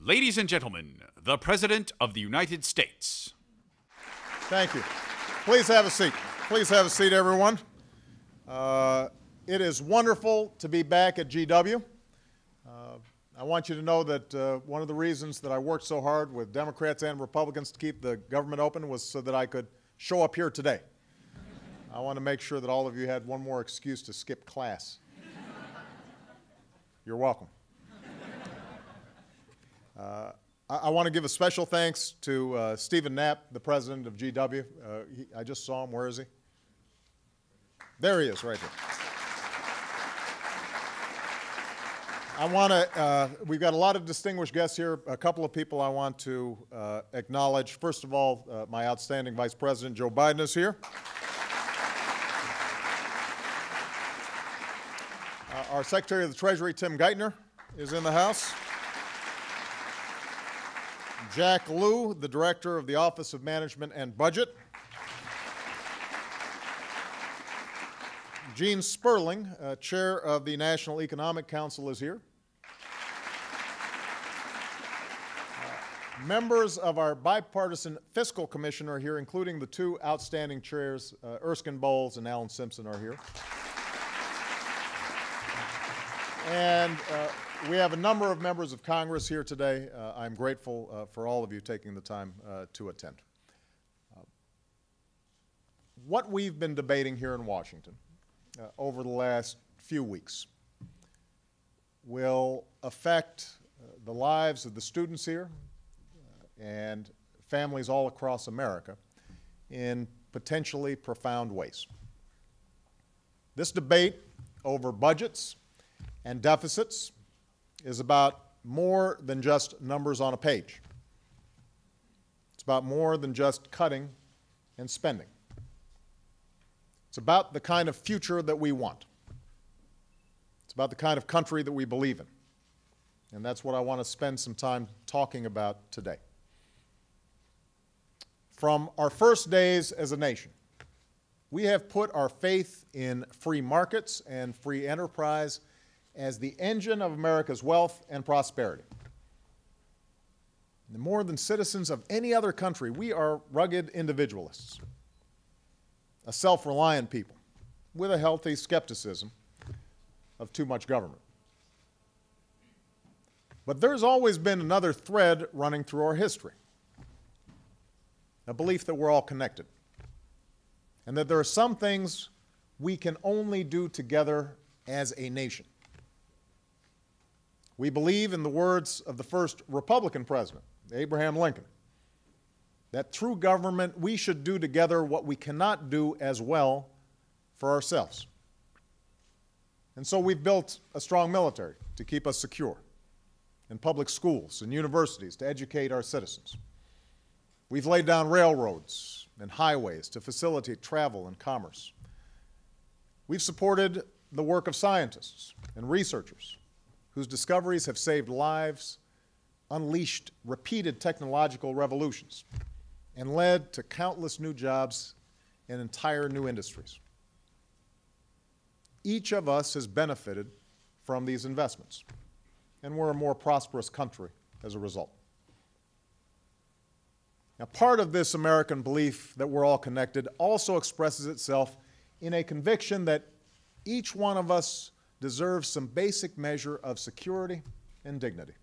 Ladies and gentlemen, the President of the United States. Thank you. Please have a seat. Please have a seat, everyone. It is wonderful to be back at GW. I want you to know that one of the reasons that I worked so hard with Democrats and Republicans to keep the government open was so that I could show up here today. I want to make sure that all of you had one more excuse to skip class. You're welcome. I want to give a special thanks to Steven Knapp, the president of GW. I just saw him. Where is he? There he is, right here. We've got a lot of distinguished guests here. A couple of people I want to acknowledge. First of all, my outstanding Vice President, Joe Biden, is here. Our Secretary of the Treasury, Tim Geithner, is in the house. Jack Lew, the Director of the Office of Management and Budget. Gene Sperling, Chair of the National Economic Council, is here. Members of our bipartisan fiscal commission are here, including the two outstanding chairs, Erskine Bowles and Alan Simpson are here. And we have a number of members of Congress here today. I'm grateful for all of you taking the time to attend. What we've been debating here in Washington over the last few weeks will affect the lives of the students here and families all across America in potentially profound ways. This debate over budgets and deficits is about more than just numbers on a page. It's about more than just cutting and spending. It's about the kind of future that we want. It's about the kind of country that we believe in. And that's what I want to spend some time talking about today. From our first days as a nation, we have put our faith in free markets and free enterprise as the engine of America's wealth and prosperity. And more than citizens of any other country, we are rugged individualists, a self-reliant people with a healthy skepticism of too much government. But there's always been another thread running through our history, a belief that we're all connected, and that there are some things we can only do together as a nation. We believe, in the words of the first Republican president, Abraham Lincoln, that through government we should do together what we cannot do as well for ourselves. And so we've built a strong military to keep us secure, and public schools and universities to educate our citizens. We've laid down railroads and highways to facilitate travel and commerce. We've supported the work of scientists and researchers whose discoveries have saved lives, unleashed repeated technological revolutions, and led to countless new jobs and entire new industries. Each of us has benefited from these investments, and we're a more prosperous country as a result. Now, part of this American belief that we're all connected also expresses itself in a conviction that each one of us deserves some basic measure of security and dignity.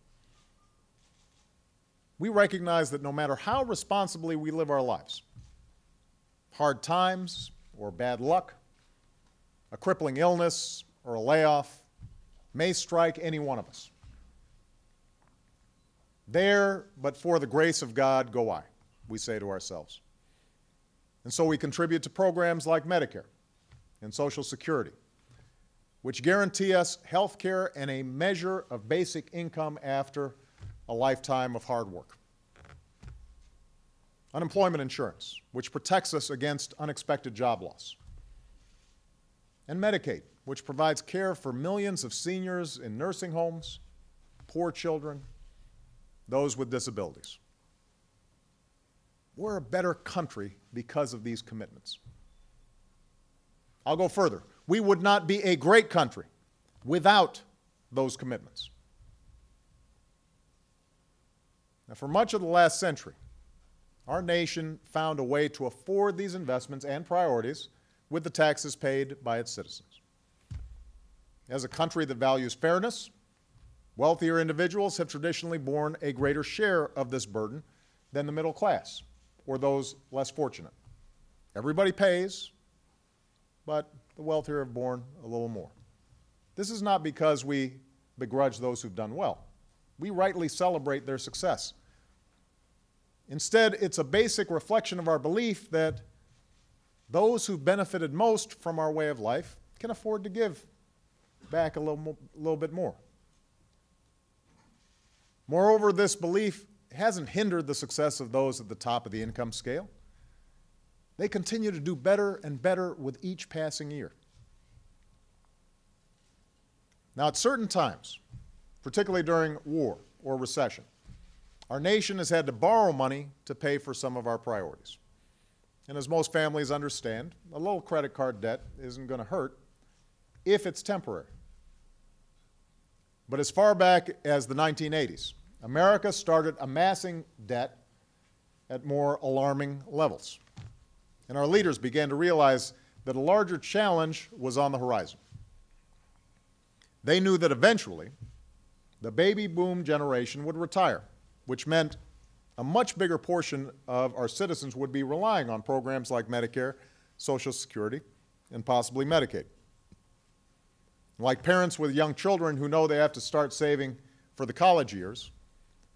We recognize that no matter how responsibly we live our lives, hard times or bad luck, a crippling illness or a layoff may strike any one of us. There, but for the grace of God, go I, we say to ourselves. And so we contribute to programs like Medicare and Social Security, which guarantee us health care and a measure of basic income after a lifetime of hard work. Unemployment insurance, which protects us against unexpected job loss. And Medicaid, which provides care for millions of seniors in nursing homes, poor children, those with disabilities. We're a better country because of these commitments. I'll go further. We would not be a great country without those commitments. Now, for much of the last century, our nation found a way to afford these investments and priorities with the taxes paid by its citizens. As a country that values fairness, wealthier individuals have traditionally borne a greater share of this burden than the middle class or those less fortunate. Everybody pays, but the wealthier have borne a little more. This is not because we begrudge those who've done well. We rightly celebrate their success. Instead, it's a basic reflection of our belief that those who've benefited most from our way of life can afford to give back a little bit more. Moreover, this belief hasn't hindered the success of those at the top of the income scale. They continue to do better and better with each passing year. Now, at certain times, particularly during war or recession, our nation has had to borrow money to pay for some of our priorities. And as most families understand, a little credit card debt isn't going to hurt if it's temporary. But as far back as the 1980s, America started amassing debt at more alarming levels. And our leaders began to realize that a larger challenge was on the horizon. They knew that eventually the baby boom generation would retire, which meant a much bigger portion of our citizens would be relying on programs like Medicare, Social Security, and possibly Medicaid. Like parents with young children who know they have to start saving for the college years,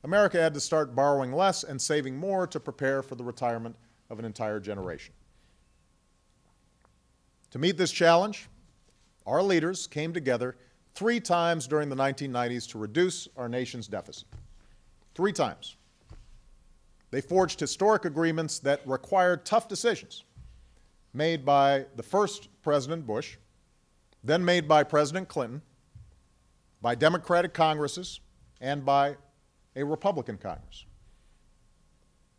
America had to start borrowing less and saving more to prepare for the retirement of an entire generation. To meet this challenge, our leaders came together 3 times during the 1990s to reduce our nation's deficit. 3 times. They forged historic agreements that required tough decisions made by the first President Bush, then made by President Clinton, by Democratic Congresses, and by a Republican Congress.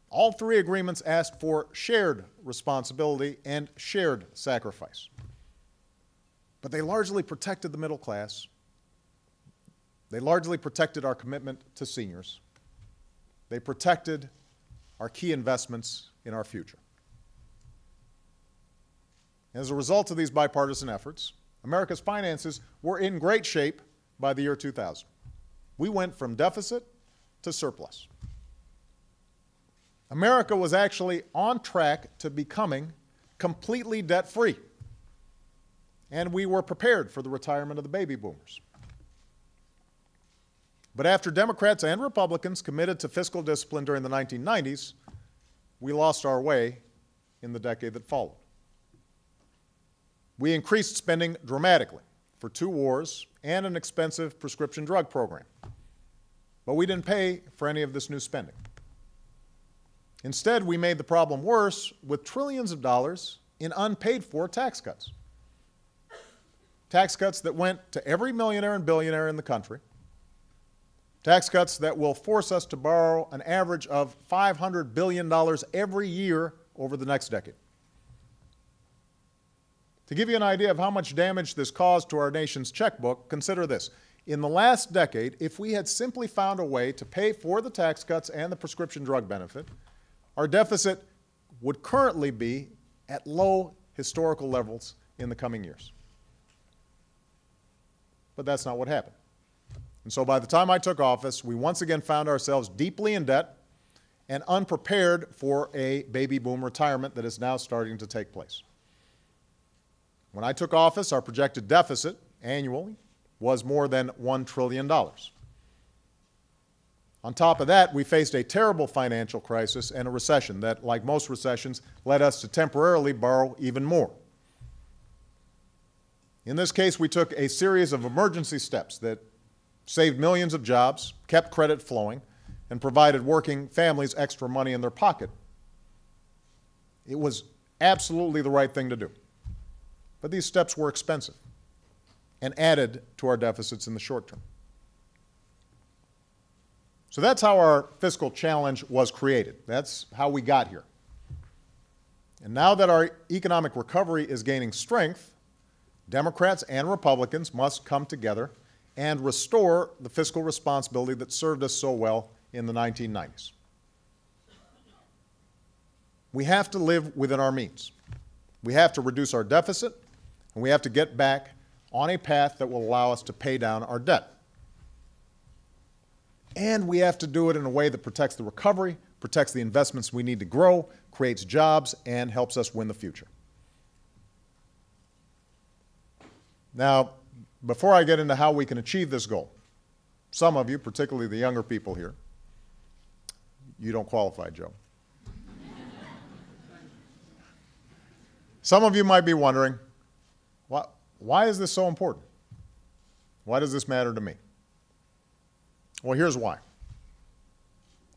All 3 agreements asked for shared responsibility and shared sacrifice. But they largely protected the middle class. They largely protected our commitment to seniors. They protected our key investments in our future. As a result of these bipartisan efforts, America's finances were in great shape by the year 2000. We went from deficit to surplus. America was actually on track to becoming completely debt-free, and we were prepared for the retirement of the baby boomers. But after Democrats and Republicans committed to fiscal discipline during the 1990s, we lost our way in the decade that followed. We increased spending dramatically for 2 wars and an expensive prescription drug program. But we didn't pay for any of this new spending. Instead, we made the problem worse with trillions of dollars in unpaid-for tax cuts. Tax cuts that went to every millionaire and billionaire in the country. Tax cuts that will force us to borrow an average of $500 billion every year over the next decade. To give you an idea of how much damage this caused to our nation's checkbook, consider this. In the last decade, if we had simply found a way to pay for the tax cuts and the prescription drug benefit, our deficit would currently be at low historical levels in the coming years. But that's not what happened. And so by the time I took office, we once again found ourselves deeply in debt and unprepared for a baby boom retirement that is now starting to take place. When I took office, our projected deficit annually was more than $1 trillion. On top of that, we faced a terrible financial crisis and a recession that, like most recessions, led us to temporarily borrow even more. In this case, we took a series of emergency steps that saved millions of jobs, kept credit flowing, and provided working families extra money in their pocket. It was absolutely the right thing to do. But these steps were expensive and added to our deficits in the short term. So that's how our fiscal challenge was created. That's how we got here. And now that our economic recovery is gaining strength, Democrats and Republicans must come together and restore the fiscal responsibility that served us so well in the 1990s. We have to live within our means. We have to reduce our deficit, and we have to get back on a path that will allow us to pay down our debt. And we have to do it in a way that protects the recovery, protects the investments we need to grow, creates jobs, and helps us win the future. Now, before I get into how we can achieve this goal, some of you, particularly the younger people here, you don't qualify, Joe. Some of you might be wondering, why is this so important? Why does this matter to me? Well, here's why.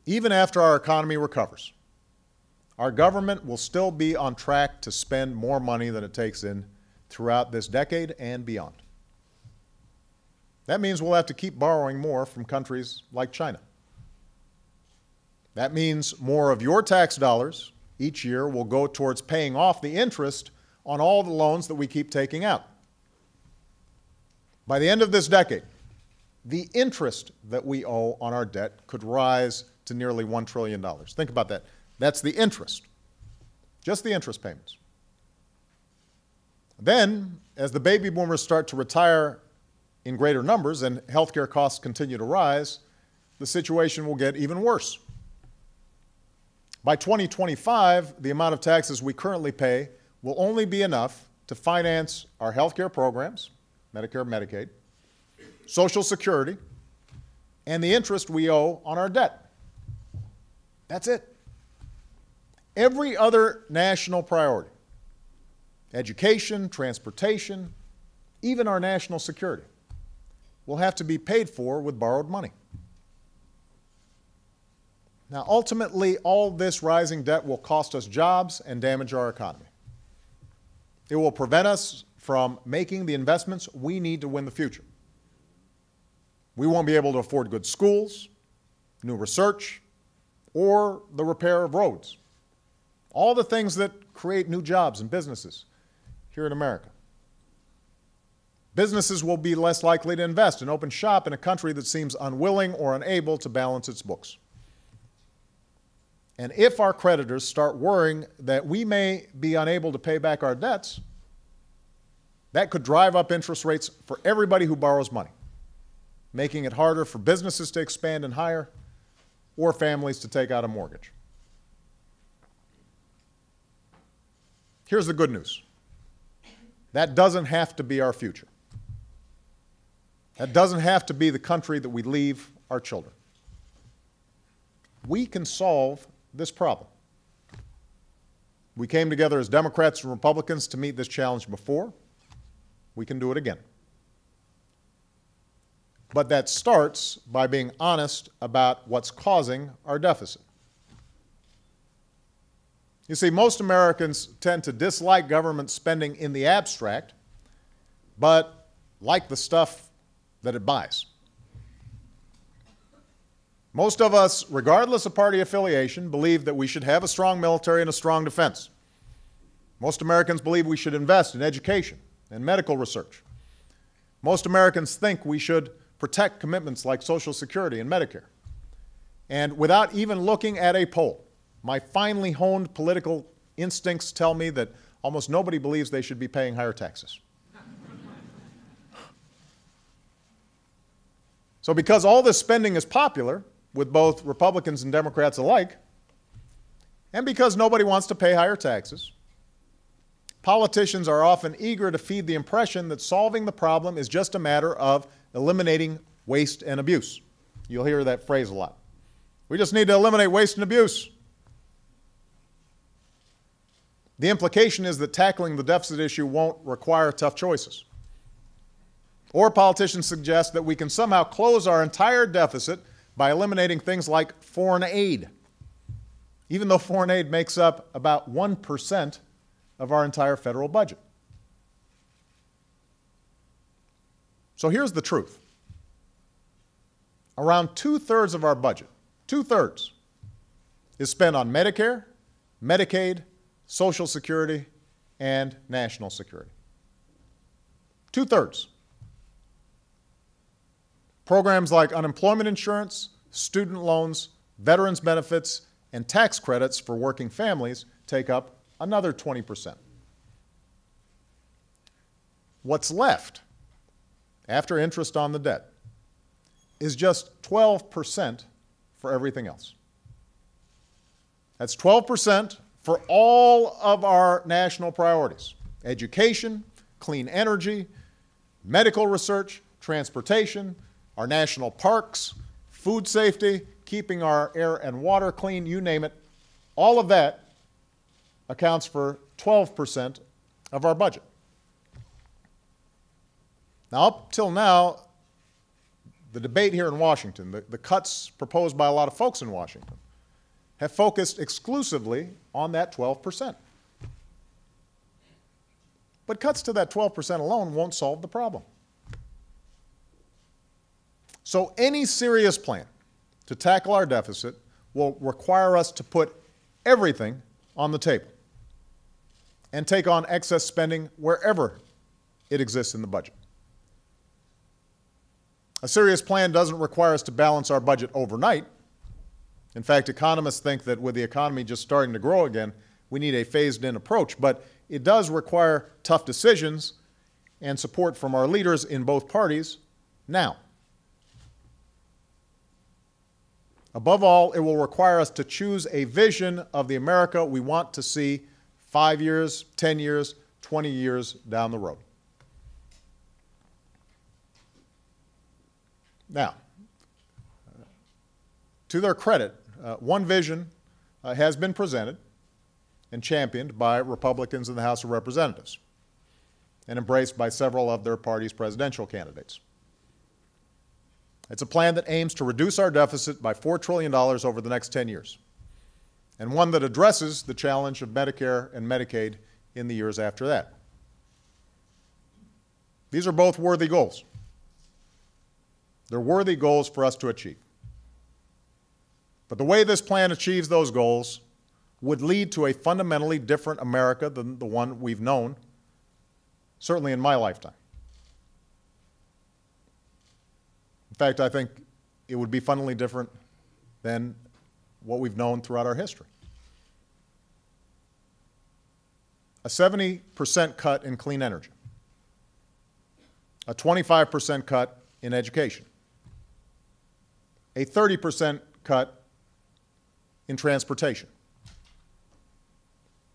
Even after our economy recovers, our government will still be on track to spend more money than it takes in throughout this decade and beyond. That means we'll have to keep borrowing more from countries like China. That means more of your tax dollars each year will go towards paying off the interest on all the loans that we keep taking out. By the end of this decade, the interest that we owe on our debt could rise to nearly $1 trillion. Think about that. That's the interest, just the interest payments. Then, as the baby boomers start to retire in greater numbers and healthcare costs continue to rise, the situation will get even worse. By 2025, the amount of taxes we currently pay will only be enough to finance our healthcare programs, Medicare and Medicaid, Social Security, and the interest we owe on our debt. That's it. Every other national priority, education, transportation, even our national security, will have to be paid for with borrowed money. Now, ultimately, all this rising debt will cost us jobs and damage our economy. It will prevent us from making the investments we need to win the future. We won't be able to afford good schools, new research, or the repair of roads. All the things that create new jobs and businesses here in America. Businesses will be less likely to invest and open shop in a country that seems unwilling or unable to balance its books. And if our creditors start worrying that we may be unable to pay back our debts, that could drive up interest rates for everybody who borrows money, making it harder for businesses to expand and hire or families to take out a mortgage. Here's the good news. That doesn't have to be our future. That doesn't have to be the country that we leave our children. We can solve this problem. We came together as Democrats and Republicans to meet this challenge before. We can do it again. But that starts by being honest about what's causing our deficit. You see, most Americans tend to dislike government spending in the abstract, but like the stuff that it buys. Most of us, regardless of party affiliation, believe that we should have a strong military and a strong defense. Most Americans believe we should invest in education and medical research. Most Americans think we should protect commitments like Social Security and Medicare. And without even looking at a poll, my finely honed political instincts tell me that almost nobody believes they should be paying higher taxes. So because all this spending is popular with both Republicans and Democrats alike, and because nobody wants to pay higher taxes, politicians are often eager to feed the impression that solving the problem is just a matter of eliminating waste and abuse. You'll hear that phrase a lot. We just need to eliminate waste and abuse. The implication is that tackling the deficit issue won't require tough choices. Or politicians suggest that we can somehow close our entire deficit by eliminating things like foreign aid, even though foreign aid makes up about 1% of our entire federal budget. So here's the truth. Around 2/3 of our budget, 2/3, is spent on Medicare, Medicaid, Social Security, and national security. 2/3. Programs like unemployment insurance, student loans, veterans benefits, and tax credits for working families take up another 20%. What's left after interest on the debt is just 12% for everything else. That's 12% for all of our national priorities: education, clean energy, medical research, transportation, our national parks, food safety, keeping our air and water clean, you name it. All of that accounts for 12% of our budget. Now, up till now, the debate here in Washington, the cuts proposed by a lot of folks in Washington, have focused exclusively on that 12%. But cuts to that 12% alone won't solve the problem. So any serious plan to tackle our deficit will require us to put everything on the table and take on excess spending wherever it exists in the budget. A serious plan doesn't require us to balance our budget overnight. In fact, economists think that with the economy just starting to grow again, we need a phased-in approach. But it does require tough decisions and support from our leaders in both parties now. Above all, it will require us to choose a vision of the America we want to see 5 years, 10 years, 20 years down the road. Now, to their credit, one vision has been presented and championed by Republicans in the House of Representatives and embraced by several of their party's presidential candidates. It's a plan that aims to reduce our deficit by $4 trillion over the next 10 years, and one that addresses the challenge of Medicare and Medicaid in the years after that. These are both worthy goals. They're worthy goals for us to achieve. But the way this plan achieves those goals would lead to a fundamentally different America than the one we've known, certainly in my lifetime. In fact, I think it would be fundamentally different than what we've known throughout our history. A 70% cut in clean energy, a 25% cut in education, a 30% cut in transportation,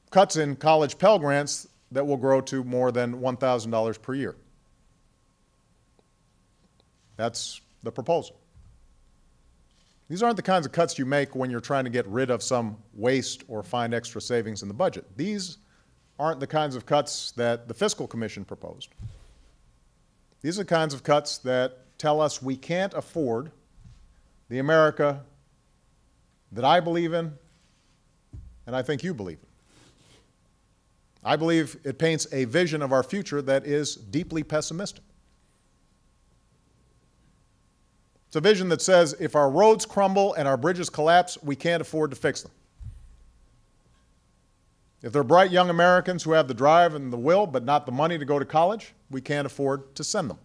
cuts in college Pell Grants that will grow to more than $1,000 per year. That's the proposal. These aren't the kinds of cuts you make when you're trying to get rid of some waste or find extra savings in the budget. These aren't the kinds of cuts that the Fiscal Commission proposed. These are the kinds of cuts that tell us we can't afford the America that I believe in and I think you believe in. I believe it paints a vision of our future that is deeply pessimistic. It's a vision that says if our roads crumble and our bridges collapse, we can't afford to fix them. If they're bright young Americans who have the drive and the will but not the money to go to college, we can't afford to send them.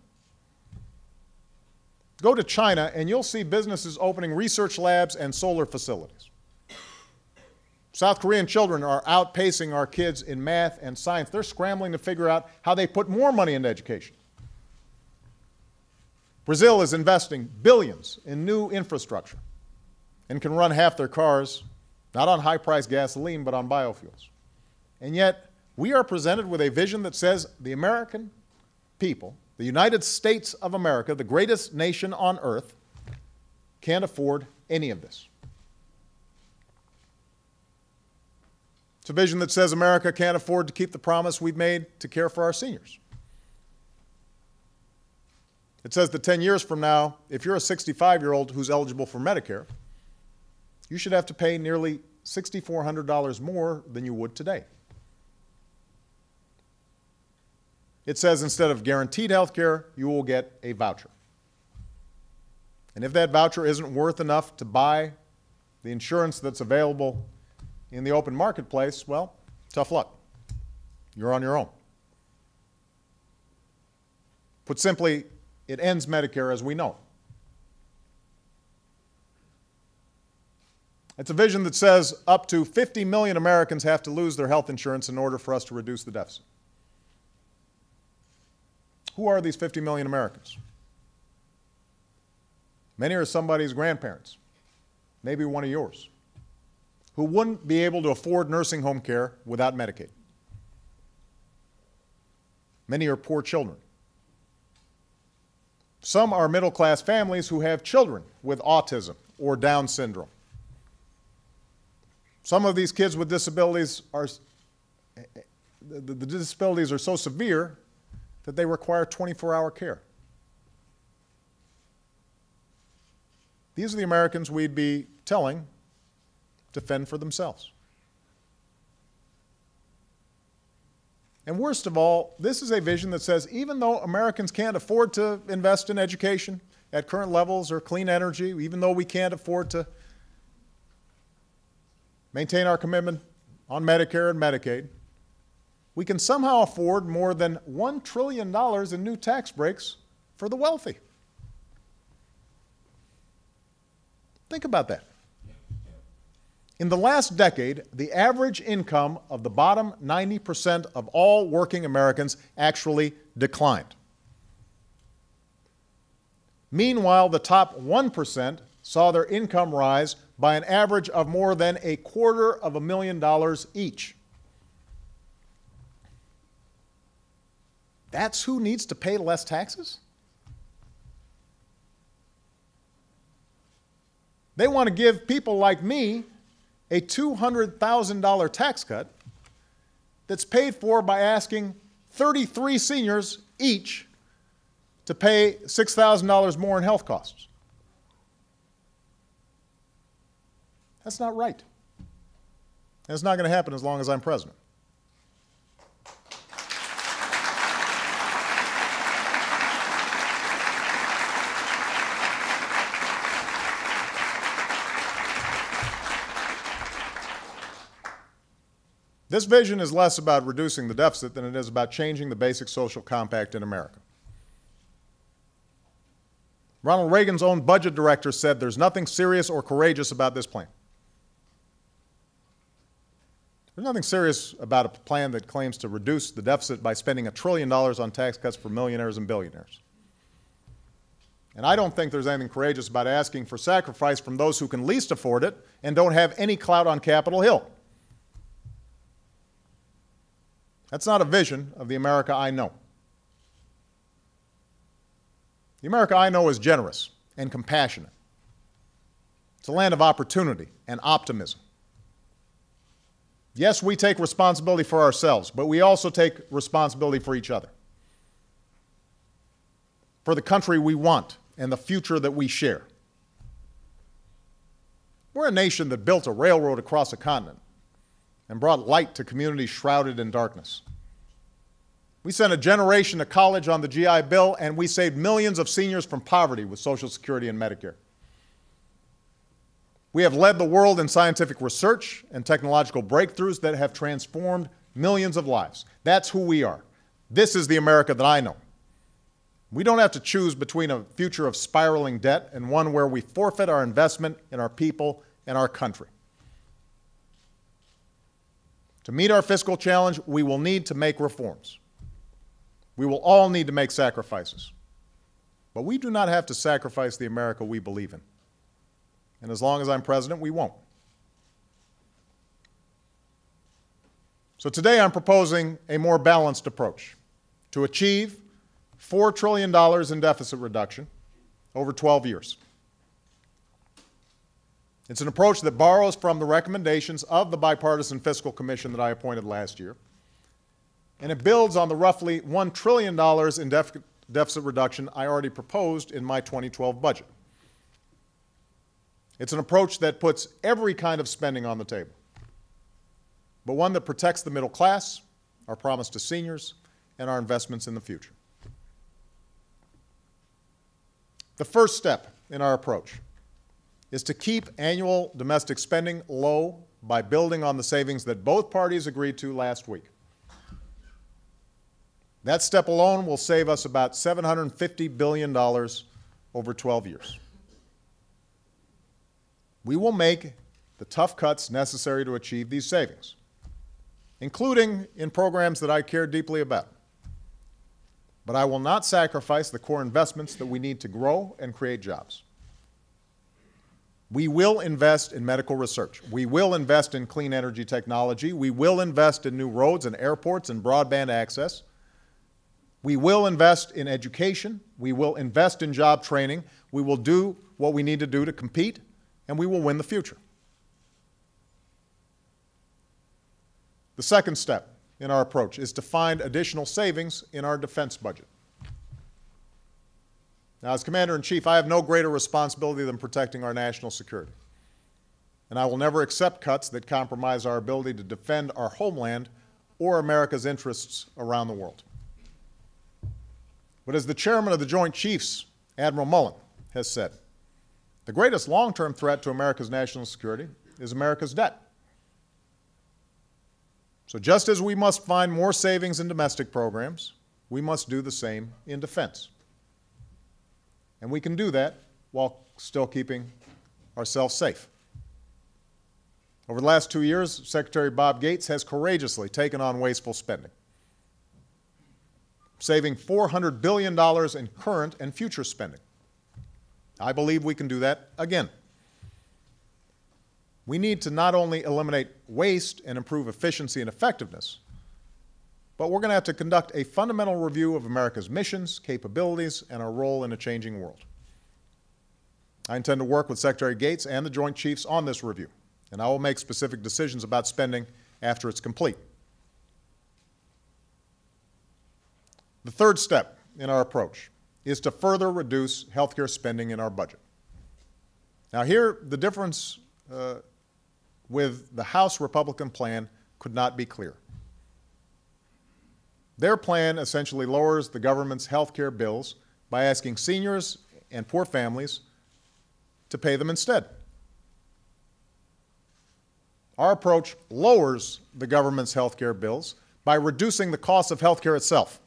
Go to China and you'll see businesses opening research labs and solar facilities. South Korean children are outpacing our kids in math and science. They're scrambling to figure out how they put more money into education. Brazil is investing billions in new infrastructure and can run half their cars not on high-priced gasoline but on biofuels. And yet, we are presented with a vision that says the American people, the United States of America, the greatest nation on earth, can't afford any of this. It's a vision that says America can't afford to keep the promise we've made to care for our seniors. It says that 10 years from now, if you're a 65-year-old who's eligible for Medicare, you should have to pay nearly $6,400 more than you would today. It says instead of guaranteed health care, you will get a voucher. And if that voucher isn't worth enough to buy the insurance that's available in the open marketplace, well, tough luck. You're on your own. Put simply, it ends Medicare as we know it. It's a vision that says up to 50 million Americans have to lose their health insurance in order for us to reduce the deficit. Who are these 50 million Americans? Many are somebody's grandparents, maybe one of yours, who wouldn't be able to afford nursing home care without Medicaid. Many are poor children. Some are middle-class families who have children with autism or Down syndrome. Some of these kids with disabilities the disabilities are so severe that they require 24-hour care. These are the Americans we'd be telling to fend for themselves. And worst of all, this is a vision that says even though Americans can't afford to invest in education at current levels or clean energy, even though we can't afford to maintain our commitment on Medicare and Medicaid, we can somehow afford more than $1 trillion in new tax breaks for the wealthy. Think about that. In the last decade, the average income of the bottom 90% of all working Americans actually declined. Meanwhile, the top 1% saw their income rise by an average of more than $250,000 each. That's who needs to pay less taxes? They want to give people like me a $200,000 tax cut that's paid for by asking 33 seniors each to pay $6,000 more in health costs. That's not right. And it's not going to happen as long as I'm president. This vision is less about reducing the deficit than it is about changing the basic social compact in America. Ronald Reagan's own budget director said there's nothing serious or courageous about this plan. There's nothing serious about a plan that claims to reduce the deficit by spending $1 trillion on tax cuts for millionaires and billionaires. And I don't think there's anything courageous about asking for sacrifice from those who can least afford it and don't have any clout on Capitol Hill. That's not a vision of the America I know. The America I know is generous and compassionate. It's a land of opportunity and optimism. Yes, we take responsibility for ourselves, but we also take responsibility for each other, for the country we want and the future that we share. We're a nation that built a railroad across a continent and brought light to communities shrouded in darkness. We sent a generation to college on the GI Bill, and we saved millions of seniors from poverty with Social Security and Medicare. We have led the world in scientific research and technological breakthroughs that have transformed millions of lives. That's who we are. This is the America that I know. We don't have to choose between a future of spiraling debt and one where we forfeit our investment in our people and our country. To meet our fiscal challenge, we will need to make reforms. We will all need to make sacrifices. But we do not have to sacrifice the America we believe in. And as long as I'm president, we won't. So today I'm proposing a more balanced approach to achieve $4 trillion in deficit reduction over 12 years. It's an approach that borrows from the recommendations of the Bipartisan Fiscal Commission that I appointed last year, and it builds on the roughly $1 trillion in deficit reduction I already proposed in my 2012 budget. It's an approach that puts every kind of spending on the table, but one that protects the middle class, our promise to seniors, and our investments in the future. The first step in our approach is to keep annual domestic spending low by building on the savings that both parties agreed to last week. That step alone will save us about $750 billion over 12 years. We will make the tough cuts necessary to achieve these savings, including in programs that I care deeply about. But I will not sacrifice the core investments that we need to grow and create jobs. We will invest in medical research. We will invest in clean energy technology. We will invest in new roads and airports and broadband access. We will invest in education. We will invest in job training. We will do what we need to do to compete, and we will win the future. The second step in our approach is to find additional savings in our defense budget. Now, as Commander-in-Chief, I have no greater responsibility than protecting our national security. And I will never accept cuts that compromise our ability to defend our homeland or America's interests around the world. But as the Chairman of the Joint Chiefs, Admiral Mullen, has said, the greatest long-term threat to America's national security is America's debt. So just as we must find more savings in domestic programs, we must do the same in defense. And we can do that while still keeping ourselves safe. Over the last 2 years, Secretary Bob Gates has courageously taken on wasteful spending, saving $400 billion in current and future spending. I believe we can do that again. We need to not only eliminate waste and improve efficiency and effectiveness, but we're going to have to conduct a fundamental review of America's missions, capabilities, and our role in a changing world. I intend to work with Secretary Gates and the Joint Chiefs on this review, and I will make specific decisions about spending after it's complete. The third step in our approach is to further reduce health care spending in our budget. Now here, the difference with the House Republican plan could not be clearer. Their plan essentially lowers the government's health care bills by asking seniors and poor families to pay them instead. Our approach lowers the government's health care bills by reducing the cost of health care itself.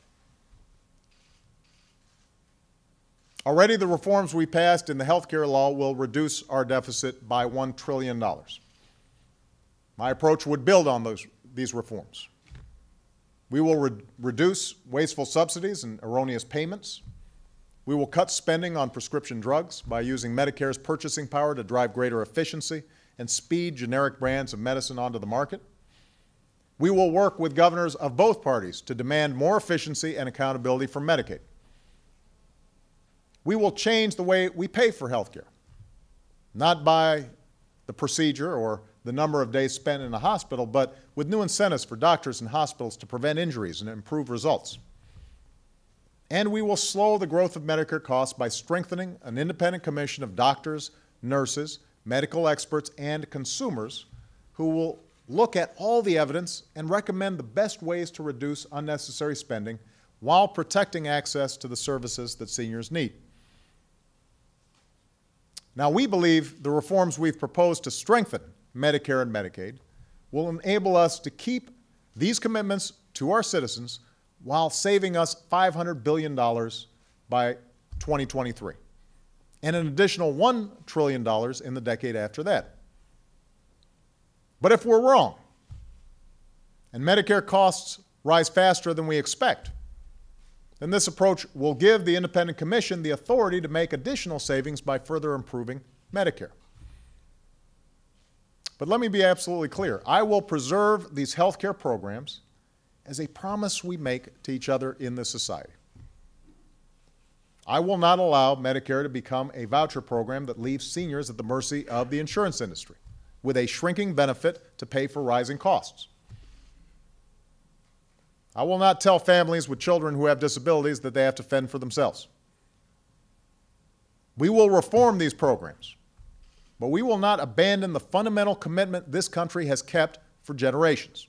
Already the reforms we passed in the health care law will reduce our deficit by $1 trillion. My approach would build on these reforms. We will reduce wasteful subsidies and erroneous payments. We will cut spending on prescription drugs by using Medicare's purchasing power to drive greater efficiency and speed generic brands of medicine onto the market. We will work with governors of both parties to demand more efficiency and accountability for Medicaid. We will change the way we pay for health care, not by the procedure or the number of days spent in a hospital, but with new incentives for doctors and hospitals to prevent injuries and improve results. And we will slow the growth of Medicare costs by strengthening an independent commission of doctors, nurses, medical experts, and consumers who will look at all the evidence and recommend the best ways to reduce unnecessary spending while protecting access to the services that seniors need. Now, we believe the reforms we've proposed to strengthen Medicare and Medicaid will enable us to keep these commitments to our citizens while saving us $500 billion by 2023, and an additional $1 trillion in the decade after that. But if we're wrong, and Medicare costs rise faster than we expect, then this approach will give the Independent Commission the authority to make additional savings by further improving Medicare. But let me be absolutely clear. I will preserve these health care programs as a promise we make to each other in this society. I will not allow Medicare to become a voucher program that leaves seniors at the mercy of the insurance industry, with a shrinking benefit to pay for rising costs. I will not tell families with children who have disabilities that they have to fend for themselves. We will reform these programs, but we will not abandon the fundamental commitment this country has kept for generations.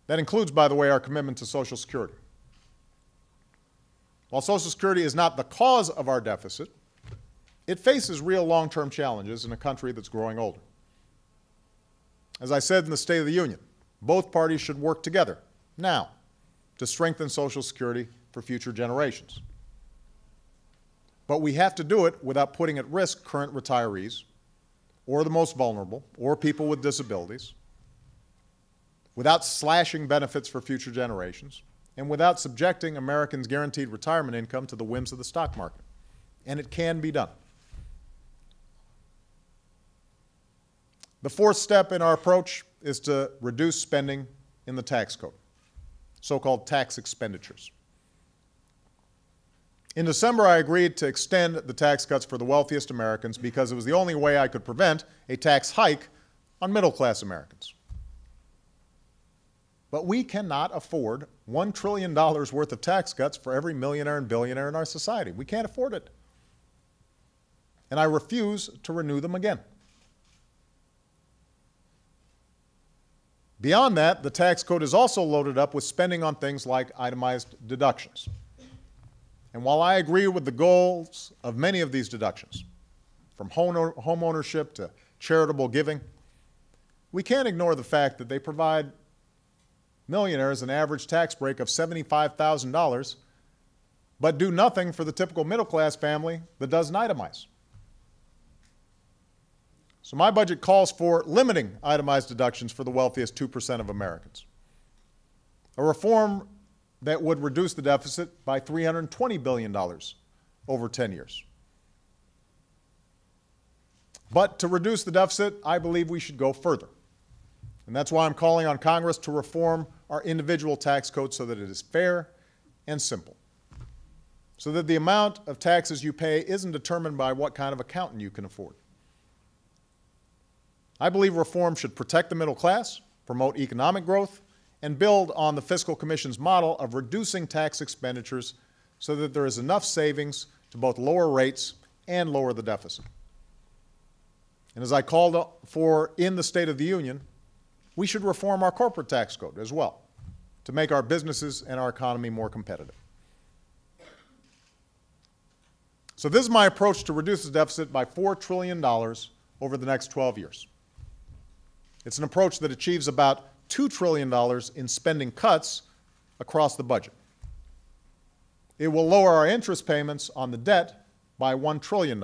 That includes, by the way, our commitment to Social Security. While Social Security is not the cause of our deficit, it faces real long-term challenges in a country that's growing older. As I said in the State of the Union, both parties should work together now to strengthen Social Security for future generations. But we have to do it without putting at risk current retirees or the most vulnerable or people with disabilities, without slashing benefits for future generations, and without subjecting Americans' guaranteed retirement income to the whims of the stock market. And it can be done. The fourth step in our approach is to reduce spending in the tax code, so-called tax expenditures. In December, I agreed to extend the tax cuts for the wealthiest Americans because it was the only way I could prevent a tax hike on middle-class Americans. But we cannot afford $1 trillion worth of tax cuts for every millionaire and billionaire in our society. We can't afford it. And I refuse to renew them again. Beyond that, the tax code is also loaded up with spending on things like itemized deductions. And while I agree with the goals of many of these deductions, from home ownership to charitable giving, we can't ignore the fact that they provide millionaires an average tax break of $75,000, but do nothing for the typical middle-class family that doesn't itemize. So my budget calls for limiting itemized deductions for the wealthiest 2% of Americans, a reform that would reduce the deficit by $320 billion over 10 years. But to reduce the deficit, I believe we should go further. And that's why I'm calling on Congress to reform our individual tax code so that it is fair and simple, so that the amount of taxes you pay isn't determined by what kind of accountant you can afford. I believe reform should protect the middle class, promote economic growth, and build on the Fiscal Commission's model of reducing tax expenditures so that there is enough savings to both lower rates and lower the deficit. And as I called for in the State of the Union, we should reform our corporate tax code as well to make our businesses and our economy more competitive. So this is my approach to reduce the deficit by $4 trillion over the next 12 years. It's an approach that achieves about $2 trillion in spending cuts across the budget. It will lower our interest payments on the debt by $1 trillion.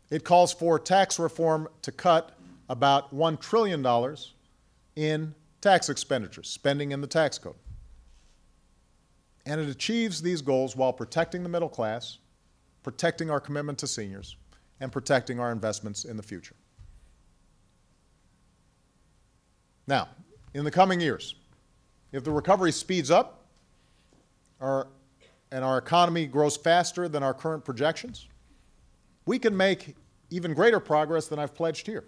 It calls for tax reform to cut about $1 trillion in tax expenditures, spending in the tax code. And it achieves these goals while protecting the middle class, protecting our commitment to seniors, and protecting our investments in the future. Now, in the coming years, if the recovery speeds up and our economy grows faster than our current projections, we can make even greater progress than I've pledged here.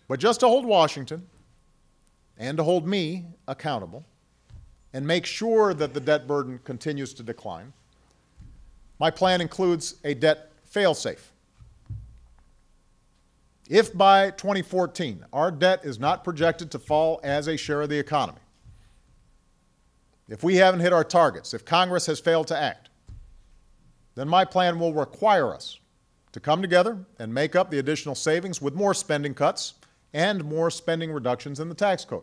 But just to hold Washington and to hold me accountable and make sure that the debt burden continues to decline, my plan includes a debt fail-safe. If by 2014 our debt is not projected to fall as a share of the economy, if we haven't hit our targets, if Congress has failed to act, then my plan will require us to come together and make up the additional savings with more spending cuts and more spending reductions in the tax code.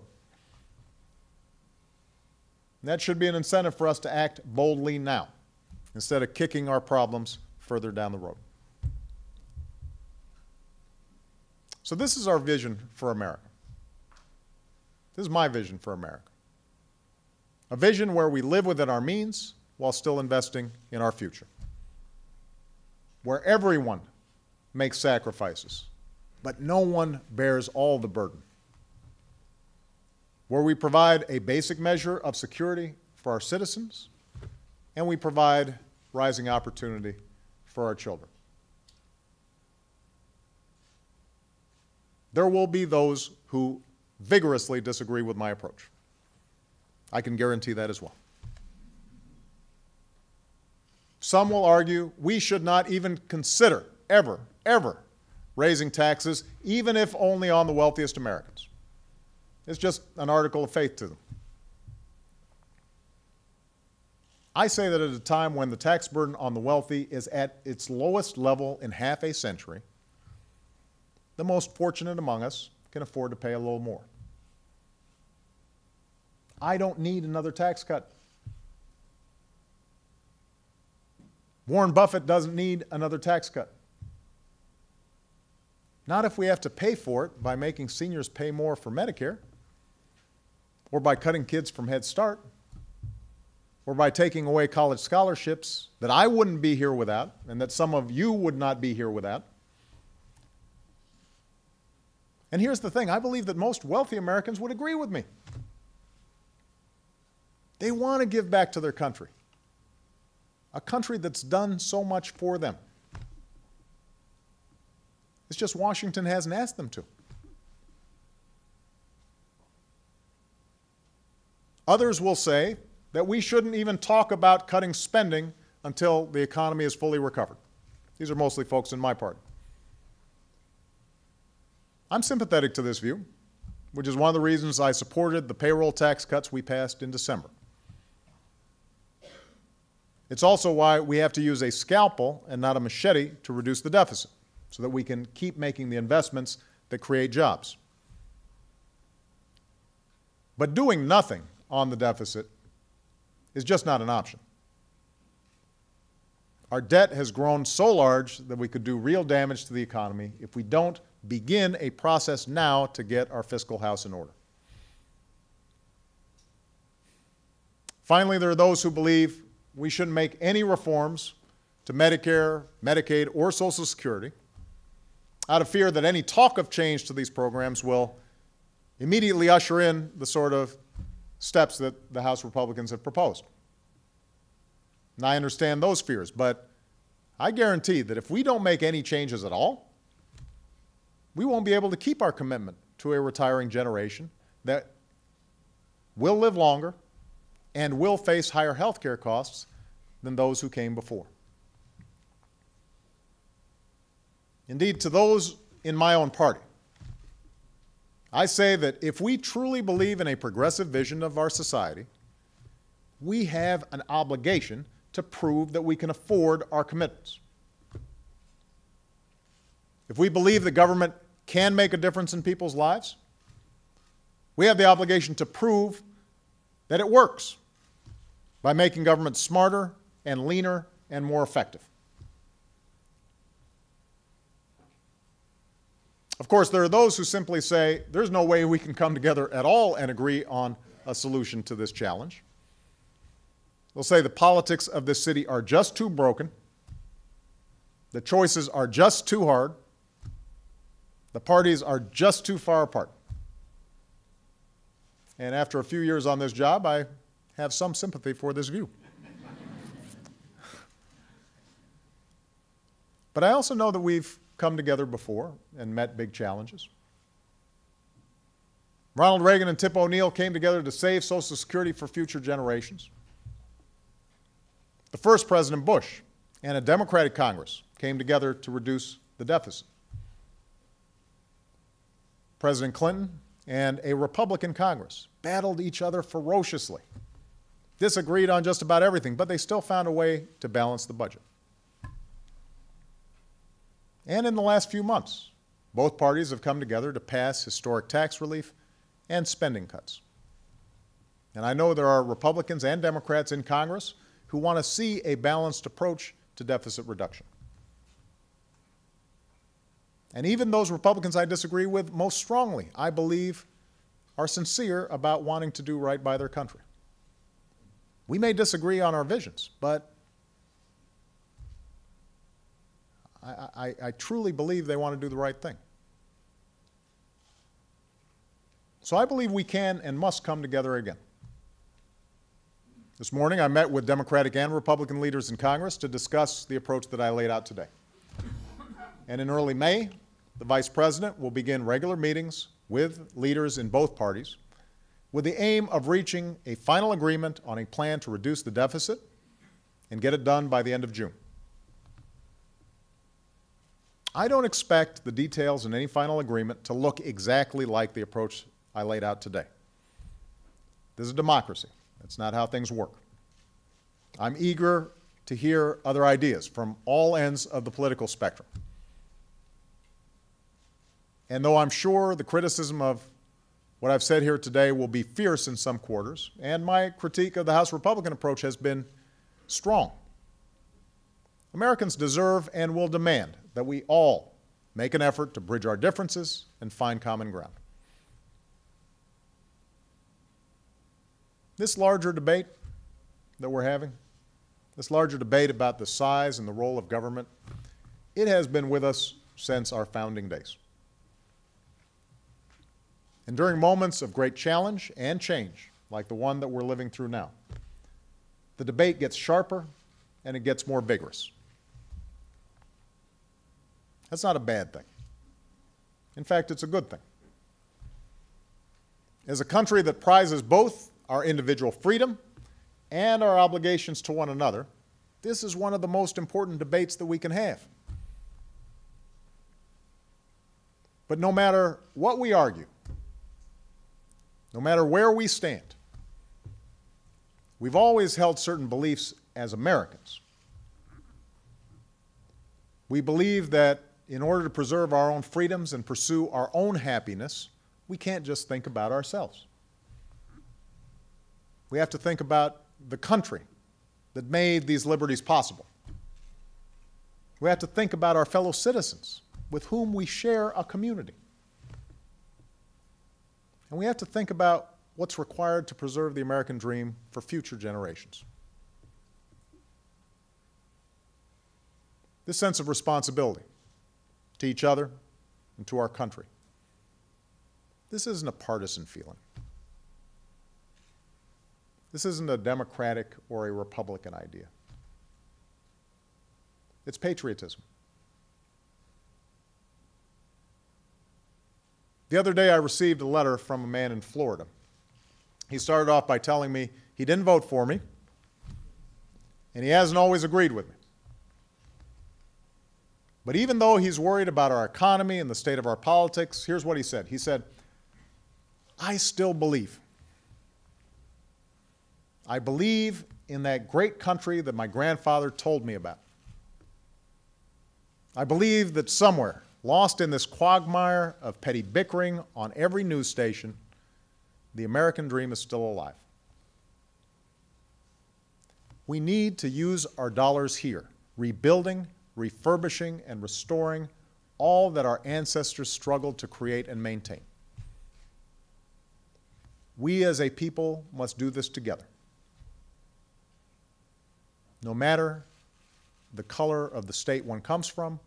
And that should be an incentive for us to act boldly now, instead of kicking our problems further down the road. So this is our vision for America. This is my vision for America. A vision where we live within our means while still investing in our future. Where everyone makes sacrifices, but no one bears all the burden. Where we provide a basic measure of security for our citizens, and we provide rising opportunity for our children. There will be those who vigorously disagree with my approach. I can guarantee that as well. Some will argue we should not even consider ever raising taxes, even if only on the wealthiest Americans. It's just an article of faith to them. I say that at a time when the tax burden on the wealthy is at its lowest level in half a century, the most fortunate among us can afford to pay a little more. I don't need another tax cut. Warren Buffett doesn't need another tax cut. Not if we have to pay for it by making seniors pay more for Medicare, or by cutting kids from Head Start, or by taking away college scholarships that I wouldn't be here without, and that some of you would not be here without. And here's the thing, I believe that most wealthy Americans would agree with me. They want to give back to their country, a country that's done so much for them. It's just Washington hasn't asked them to. Others will say that we shouldn't even talk about cutting spending until the economy is fully recovered. These are mostly folks in my party. I'm sympathetic to this view, which is one of the reasons I supported the payroll tax cuts we passed in December. It's also why we have to use a scalpel and not a machete to reduce the deficit, so that we can keep making the investments that create jobs. But doing nothing on the deficit is just not an option. Our debt has grown so large that we could do real damage to the economy if we don't begin a process now to get our fiscal house in order. Finally, there are those who believe we shouldn't make any reforms to Medicare, Medicaid, or Social Security out of fear that any talk of change to these programs will immediately usher in the sort of steps that the House Republicans have proposed. And I understand those fears, but I guarantee that if we don't make any changes at all, we won't be able to keep our commitment to a retiring generation that will live longer and will face higher health care costs than those who came before. Indeed, to those in my own party, I say that if we truly believe in a progressive vision of our society, we have an obligation to prove that we can afford our commitments. If we believe the government can make a difference in people's lives, we have the obligation to prove that it works by making government smarter and leaner and more effective. Of course, there are those who simply say, there's no way we can come together at all and agree on a solution to this challenge. They'll say the politics of this city are just too broken, the choices are just too hard, the parties are just too far apart. And after a few years on this job, I have some sympathy for this view. But I also know that we've come together before and met big challenges. Ronald Reagan and Tip O'Neill came together to save Social Security for future generations. The first President Bush and a Democratic Congress came together to reduce the deficit. President Clinton and a Republican Congress battled each other ferociously, disagreed on just about everything, but they still found a way to balance the budget. And in the last few months, both parties have come together to pass historic tax relief and spending cuts. And I know there are Republicans and Democrats in Congress who want to see a balanced approach to deficit reduction. And even those Republicans I disagree with most strongly, I believe, are sincere about wanting to do right by their country. We may disagree on our visions, but I truly believe they want to do the right thing. So I believe we can and must come together again. This morning I met with Democratic and Republican leaders in Congress to discuss the approach that I laid out today. And in early May, the Vice President will begin regular meetings with leaders in both parties with the aim of reaching a final agreement on a plan to reduce the deficit and get it done by the end of June. I don't expect the details in any final agreement to look exactly like the approach I laid out today. This is a democracy. That's not how things work. I'm eager to hear other ideas from all ends of the political spectrum. And though I'm sure the criticism of what I've said here today will be fierce in some quarters, and my critique of the House Republican approach has been strong, Americans deserve and will demand that we all make an effort to bridge our differences and find common ground. This larger debate that we're having, this larger debate about the size and the role of government, it has been with us since our founding days. And during moments of great challenge and change, like the one that we're living through now, the debate gets sharper and it gets more vigorous. That's not a bad thing. In fact, it's a good thing. As a country that prizes both our individual freedom and our obligations to one another, this is one of the most important debates that we can have. But no matter what we argue, no matter where we stand, we've always held certain beliefs as Americans. We believe that in order to preserve our own freedoms and pursue our own happiness, we can't just think about ourselves. We have to think about the country that made these liberties possible. We have to think about our fellow citizens with whom we share a community. And we have to think about what's required to preserve the American dream for future generations. This sense of responsibility to each other and to our country, this isn't a partisan feeling. This isn't a Democratic or a Republican idea. It's patriotism. The other day I received a letter from a man in Florida. He started off by telling me he didn't vote for me, and he hasn't always agreed with me. But even though he's worried about our economy and the state of our politics, here's what he said. He said, "I still believe. I believe in that great country that my grandfather told me about. I believe that somewhere, lost in this quagmire of petty bickering on every news station, the American dream is still alive. We need to use our dollars here, rebuilding, refurbishing, and restoring all that our ancestors struggled to create and maintain. We as a people must do this together, no matter the color of the state one comes from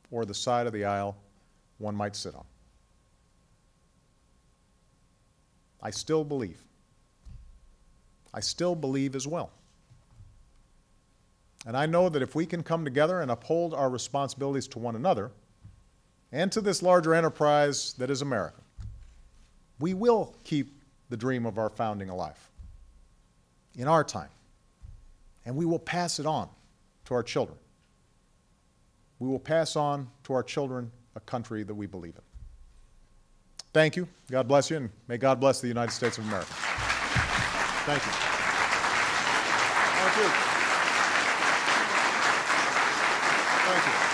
or the side of the aisle one might sit on. I still believe. I still believe as well. And I know that if we can come together and uphold our responsibilities to one another and to this larger enterprise that is America, we will keep the dream of our founding alive in our time, and we will pass it on to our children. We will pass on to our children a country that we believe in. Thank you. God bless you, and may God bless the United States of America. Thank you. Thank you. Thank you.